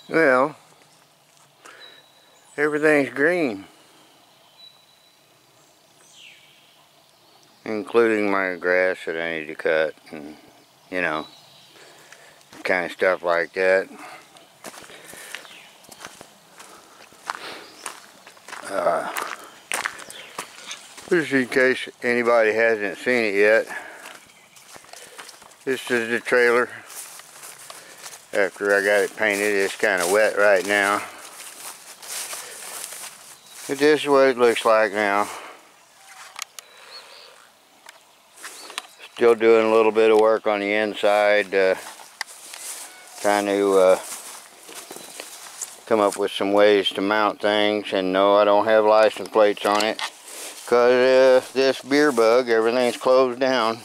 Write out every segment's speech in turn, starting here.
Well, everything's green, including my grass that I need to cut, and you know, kind of stuff like that. Just in case anybody hasn't seen it yet, this is the trailer. After I got it painted, it's kind of wet right now. But this is what it looks like now. Still doing a little bit of work on the inside, trying to come up with some ways to mount things. And no, I don't have license plates on it, because this beer bug, everything's closed down.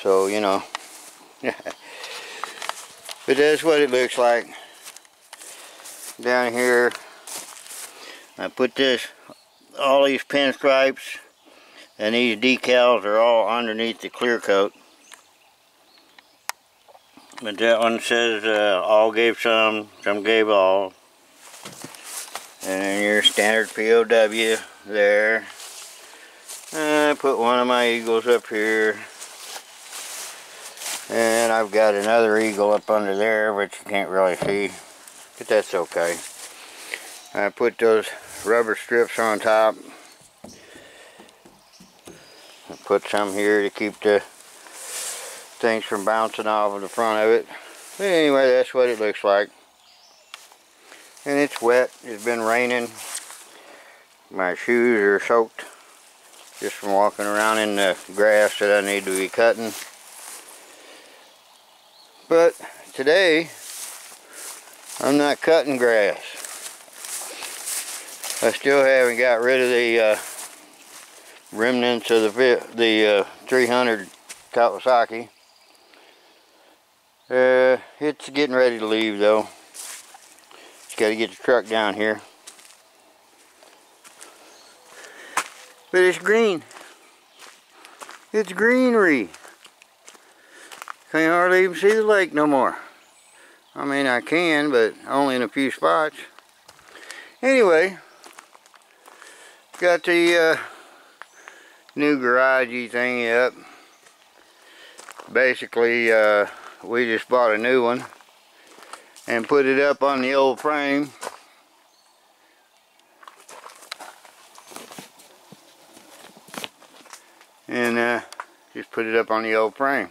So, you know. But that's what it looks like. Down here, I put all these pinstripes and these decals are all underneath the clear coat. But that one says all gave some gave all. And then your standard POW there. I put one of my eagles up here. And I've got another eagle up under there, which you can't really see, but that's okay. I put those rubber strips on top. I put some here to keep the things from bouncing off of the front of it. But anyway, that's what it looks like. And it's wet. It's been raining. My shoes are soaked just from walking around in the grass that I need to be cutting. But today, I'm not cutting grass. I still haven't got rid of the remnants of the 300 Kawasaki. It's getting ready to leave though. Just got to get the truck down here. But it's green. It's greenery. Can't hardly even see the lake no more. I mean, I can, but only in a few spots. Anyway, got the new garagey thingy up. Basically, we just bought a new one and put it up on the old frame. And just put it up on the old frame.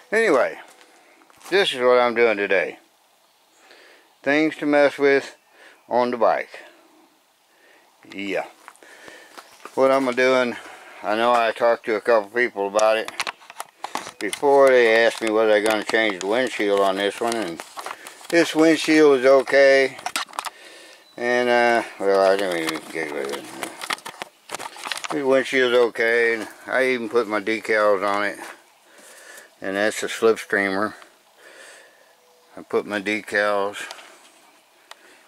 Anyway, this is what I'm doing today. Things to mess with on the bike. Yeah. What I'm doing, I know I talked to a couple people about it before. They asked me was I going to change the windshield on this one, and this windshield is okay. And well, I didn't even get with it. This windshield's okay, and I even put my decals on it. And that's the slipstreamer. I put my decals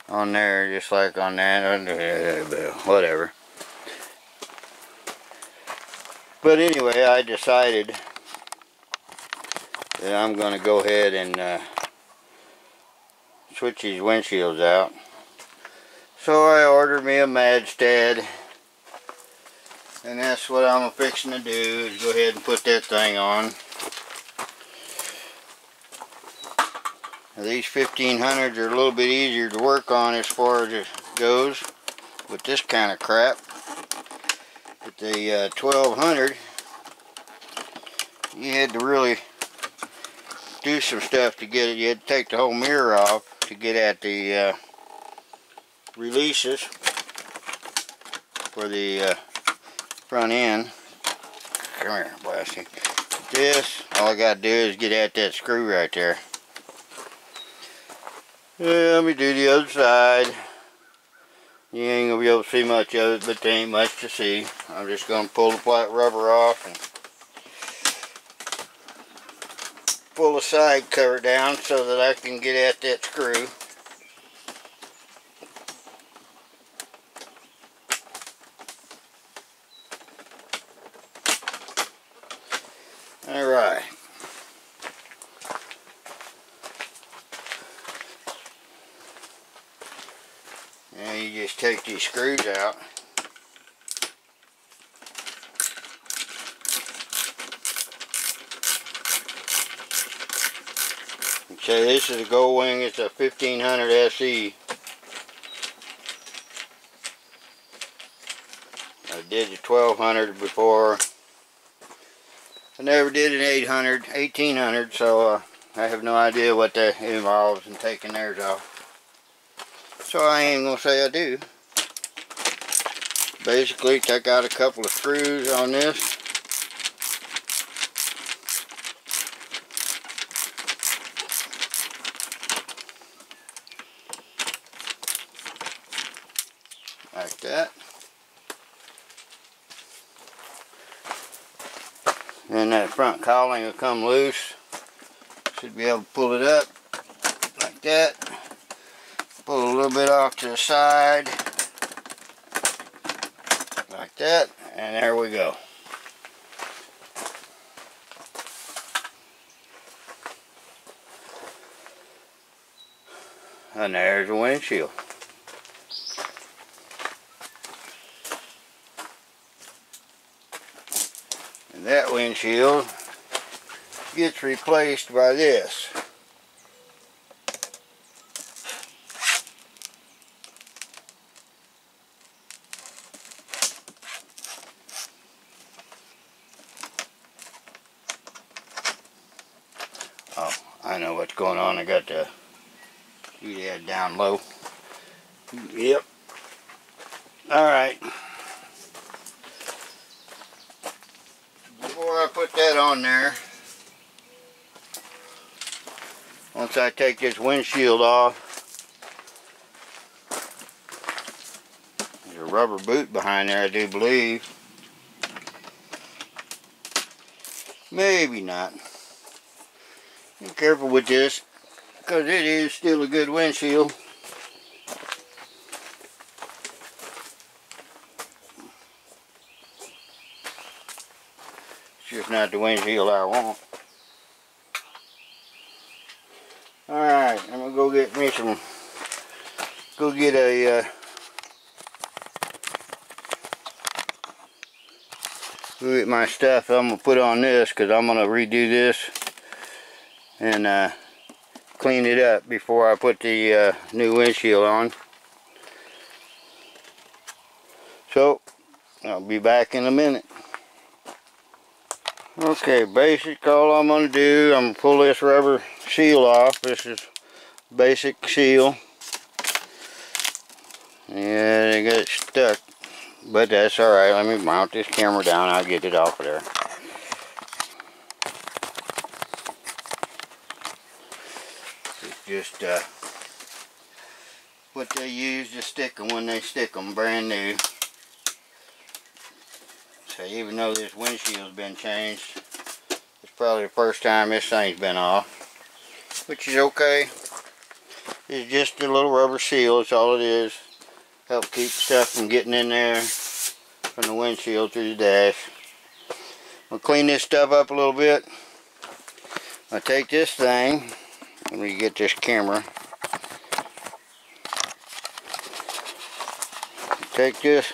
on there just like on that, whatever. But anyway, I decided that I'm going to go ahead and switch these windshields out. So I ordered me a Madstad, and that's what I'm fixing to do, is go ahead and put that thing on. Now, these 1500s are a little bit easier to work on as far as it goes with this kind of crap. But the 1200, you had to really do some stuff to get it. You had to take the whole mirror off to get at the releases for the front end. Come here, Blasty. This, all I got to do is get at that screw right there. Yeah, let me do the other side. You ain't gonna be able to see much of it, but there ain't much to see. I'm just gonna pull the flat rubber off and pull the side cover down so that I can get at that screw. Alright. you just take these screws out. Okay, this is a Gold Wing. It's a 1500 SE. I did the 1200 before. I never did an 1800, so I have no idea what that involves in taking theirs off. So I ain't gonna say I do. Basically, take out a couple of screws on this. Like that. Then that front cowling will come loose. Should be able to pull it up like that. Pull a little bit off to the side like that, and there we go. And there's the windshield. And that windshield gets replaced by this. Oh, I know what's going on. I got the head down low. Yep. Alright. Before I put that on there, once I take this windshield off, there's a rubber boot behind there, I do believe. Maybe not. Be careful with this, because it is still a good windshield. It's just not the windshield I want. Alright, I'm going to go get me some, go get a, go get my stuff I'm going to put on this, because I'm going to redo this and clean it up before I put the new windshield on. So, I'll be back in a minute. Okay, basic, all I'm going to do, I'm going to pull this rubber seal off. This is basic seal. Yeah, they got it stuck, but that's alright. Let me mount this camera down, I'll get it off of there. It's just what they use to stick them when they stick them brand new. So even though this windshield's been changed, it's probably the first time this thing's been off, which is okay. It's just a little rubber seal, that's all it is. Help keep stuff from getting in there from the windshield through the dash. I'll clean this stuff up a little bit. I'll take this thing. Let me get this camera. Take this.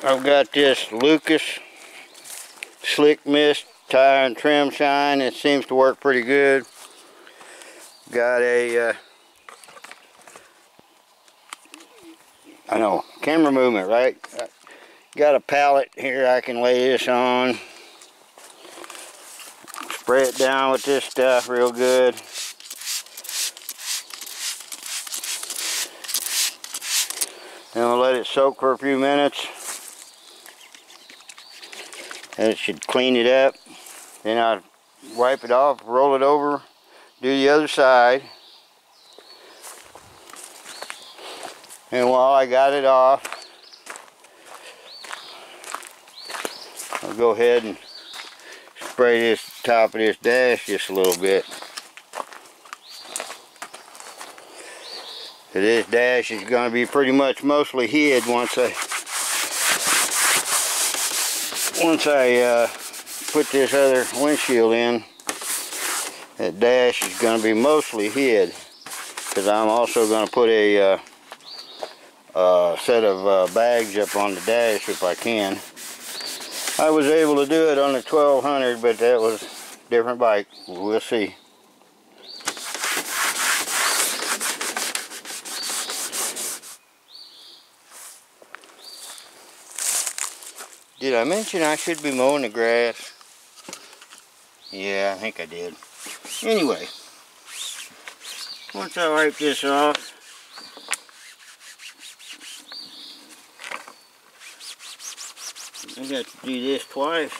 I've got this Lucas Slick Mist Tire and Trim Shine. It seems to work pretty good. Got a, I know, camera movement, right? Got a pallet here I can lay this on. Spray it down with this stuff real good. Then we'll let it soak for a few minutes. And it should clean it up. Then I'll wipe it off, roll it over, do the other side. And while I got it off, I'll go ahead and spray this top of this dash just a little bit. So this dash is going to be pretty much mostly hid once I put this other windshield in. That dash is going to be mostly hid, because I'm also going to put a set of bags up on the dash if I can. I was able to do it on the 1200, but that was a different bike. We'll see. Did I mention I should be mowing the grass? Yeah, I think I did. Anyway, once I wipe this off, I got to do this twice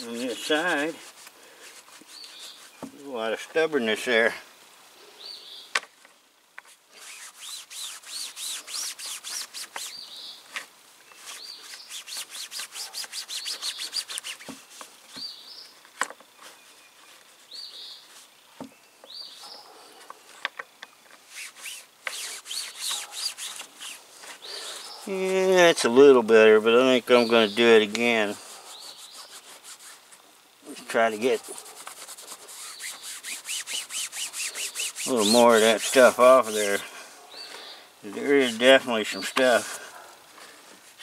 on this side. There's a lot of stubbornness there. Yeah, it's a little better, but I think I'm going to do it again. Let's try to get a little more of that stuff off of there. There is definitely some stuff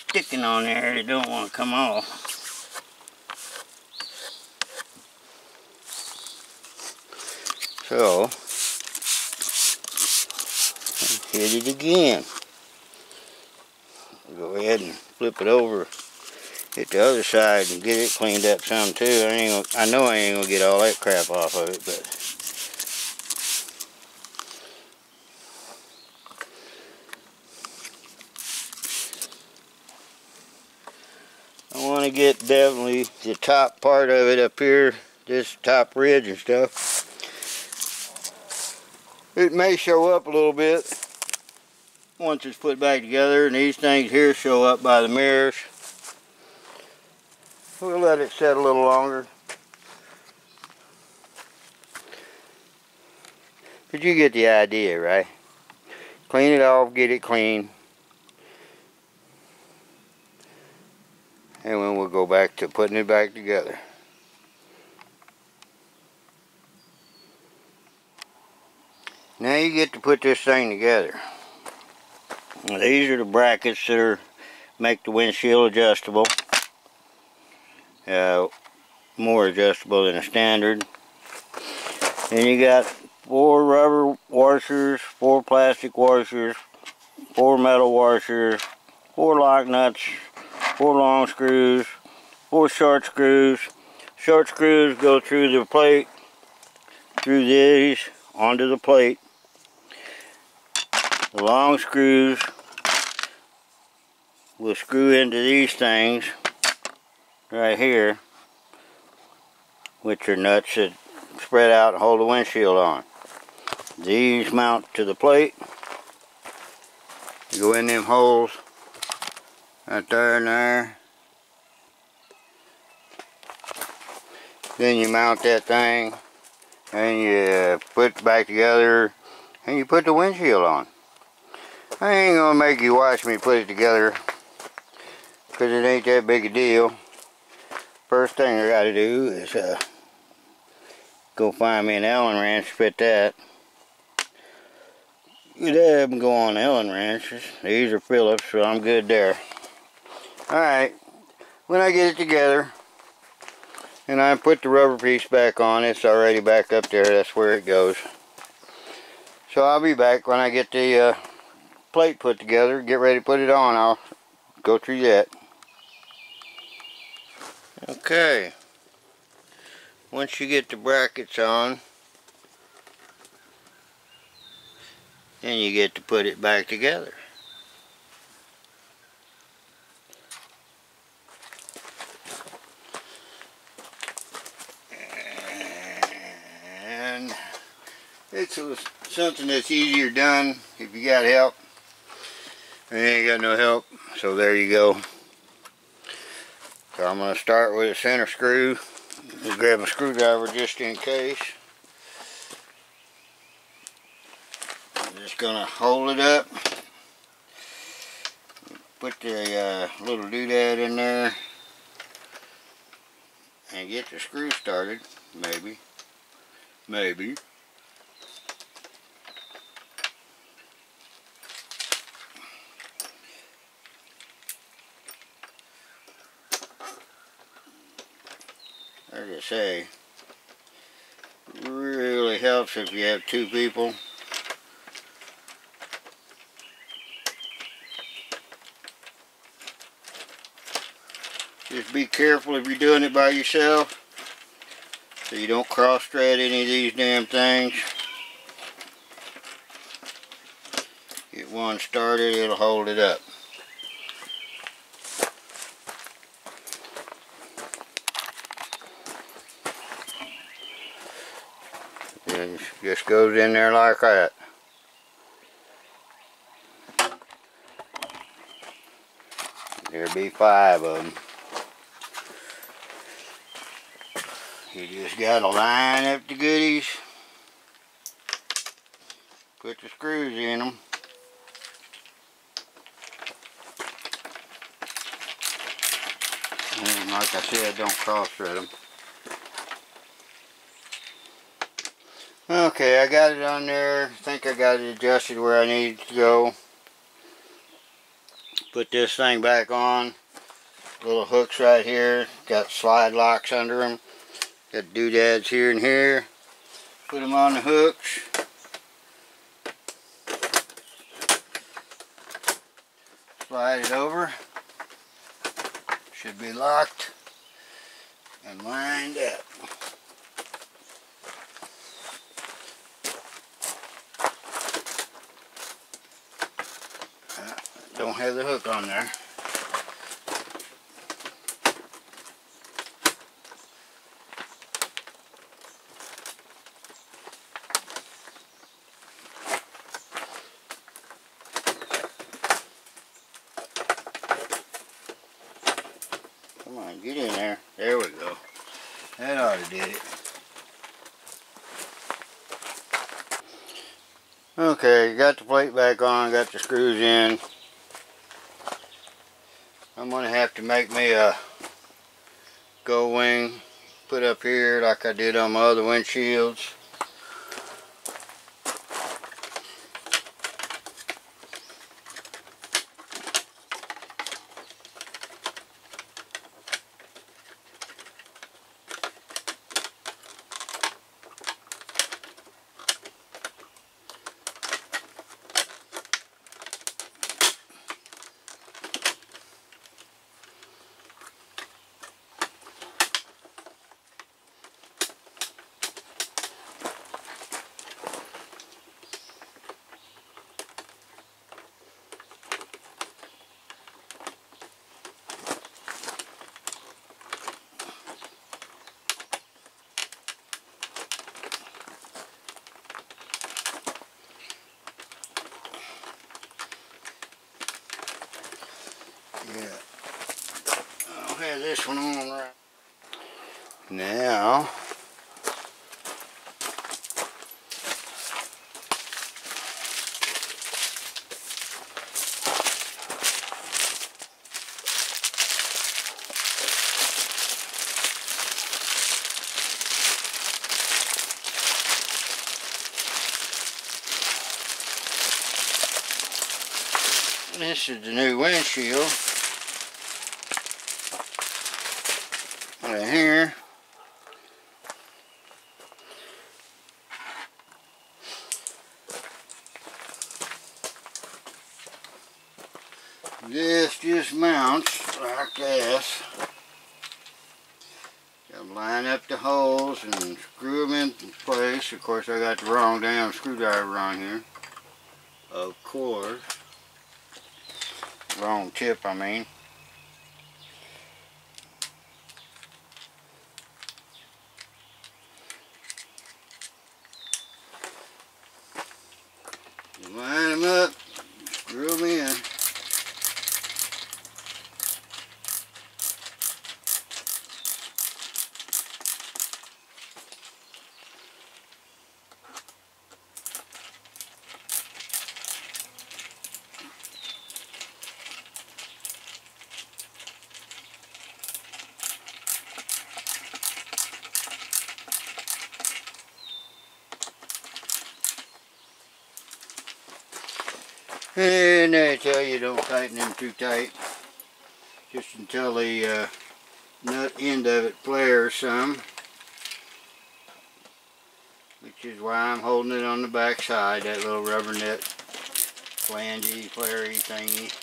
sticking on there that don't want to come off. So, hit it again. Go ahead and flip it over, hit the other side and get it cleaned up some too. I know I ain't gonna get all that crap off of it, but I want to get definitely the top part of it up here, this top ridge and stuff. It may show up a little bit once it's put back together, and these things here show up by the mirrors. We'll let it set a little longer. But you get the idea, right? Clean it off, get it clean. And then we'll go back to putting it back together. Now you get to put this thing together. These are the brackets that make the windshield adjustable. More adjustable than a standard. Then you got 4 rubber washers, 4 plastic washers, 4 metal washers, 4 lock nuts, 4 long screws, 4 short screws. Short screws go through the plate, through these, onto the plate. The long screws will screw into these things right here, which are nuts that spread out and hold the windshield on. These mount to the plate. You go in them holes right there and there. Then you mount that thing and you put it back together and you put the windshield on. I ain't gonna make you watch me put it together because it ain't that big a deal. First thing I gotta do is go find me an Allen wrench to fit that. You'd have them go on Allen wrenches. These are Phillips, so I'm good there. Alright, when I get it together and I put the rubber piece back on, it's already back up there, that's where it goes. So I'll be back when I get the plate put together, get ready to put it on. I'll go through that. Okay, once you get the brackets on, then you get to put it back together. And it's something that's easier done if you got help. I ain't got no help, so there you go. So I'm going to start with a center screw. I'll grab a screwdriver just in case. I'm just going to hold it up. Put the little doodad in there. and get the screw started. Maybe. Maybe. Like I say, it really helps if you have two people. Just be careful if you're doing it by yourself, so you don't cross-thread any of these damn things. Get one started, it'll hold it up. It just goes in there like that. There'll be 5 of them. You just gotta line up the goodies, put the screws in them, and like I said, don't cross thread them. Okay, I got it on there. I think I got it adjusted where I need it to go. Put this thing back on. Little hooks right here, got slide locks under them. Got doodads here and here. Put them on the hooks. Slide it over. Should be locked and lined up. Don't have the hook on there. Come on, get in there. There we go. That ought to did it. Okay, got the plate back on, got the screws in. I'm going to have to make me a go wing put up here like I did on my other windshields. Yeah, I'll have this one on right now. This is the new windshield. Right here. This just mounts like this. Gotta line up the holes and screw them in place. Of course, I got the wrong damn screwdriver on here. Of course. Wrong tip, I mean. Line them up, screw them in. And they tell you don't tighten them too tight, just until the nut end of it flares some, which is why I'm holding it on the back side, that little rubber nut flangey, flary thingy.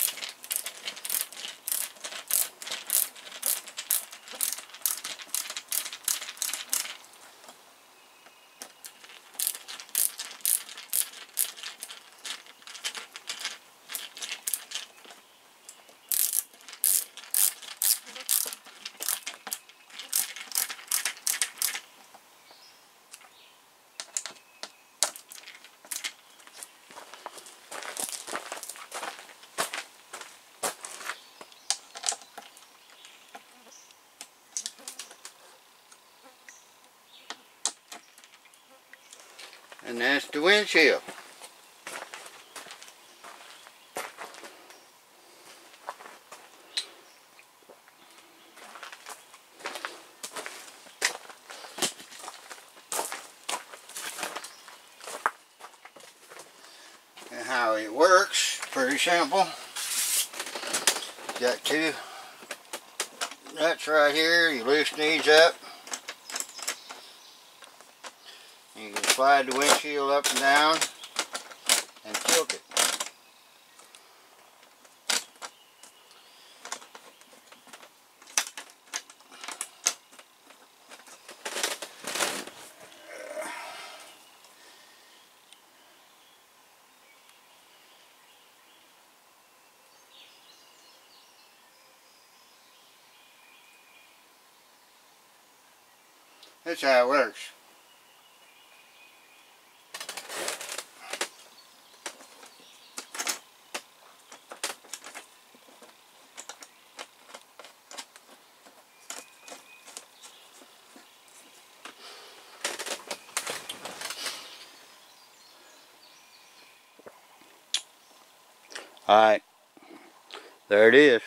And that's the windshield. And how it works, pretty simple. Got two nuts right here. You loosen these up. You can slide the windshield up and down and tilt it. That's how it works. Alright, there it is.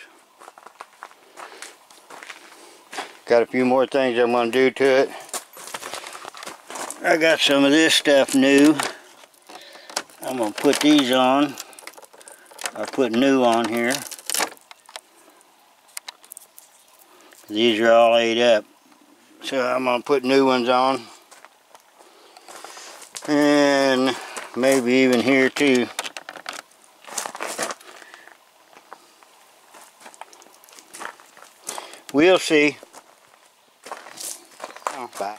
Got a few more things I'm going to do to it. I got some of this stuff new. I'm going to put these on. I put new on here. These are all ate up. So I'm going to put new ones on. And maybe even here too. We'll see. Oh, bye.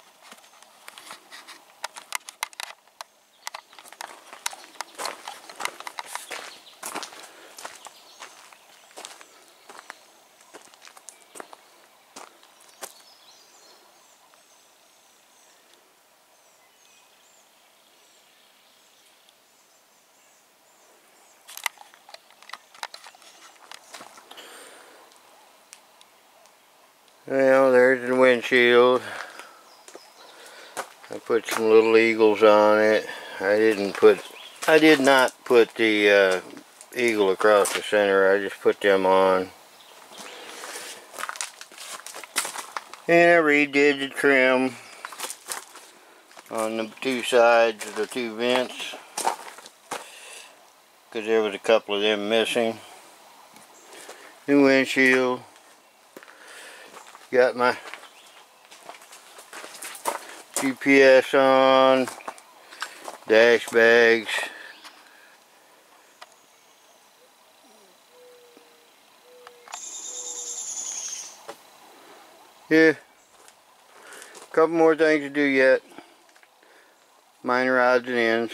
Well, there's the windshield. I put some little eagles on it. I did not put the eagle across the center. I just put them on. And I redid the trim on the two sides of the two vents, because there was a couple of them missing. New windshield. Got my GPS on, dash bags. Yeah, a couple more things to do yet. Minor odds and ends.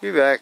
Be back.